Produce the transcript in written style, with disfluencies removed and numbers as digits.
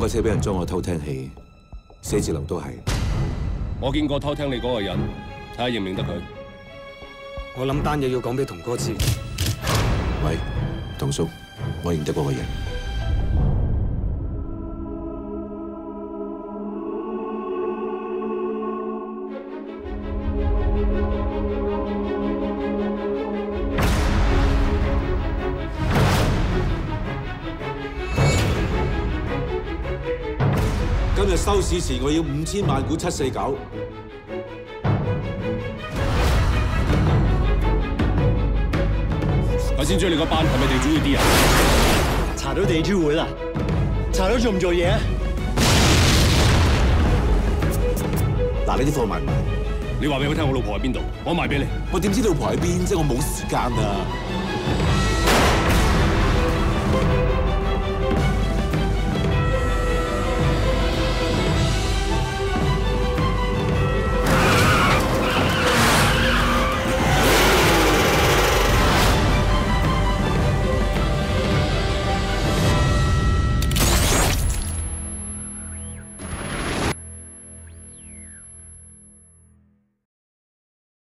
我架車俾人裝我偷聽器，寫字樓都係。我見過偷聽你嗰個人，睇下認唔認得佢。我諗單嘢要講俾同哥知。喂，同叔，我認得嗰個人。今日收市前我要5000萬股749。頭先追你個班係咪地主會啲人？查到地主會啦，查到做唔做嘢啊？嗱，你啲貨賣唔賣？你話俾我聽，我老婆喺邊度，我賣俾你。我點知老婆喺邊啫？我冇時間啊！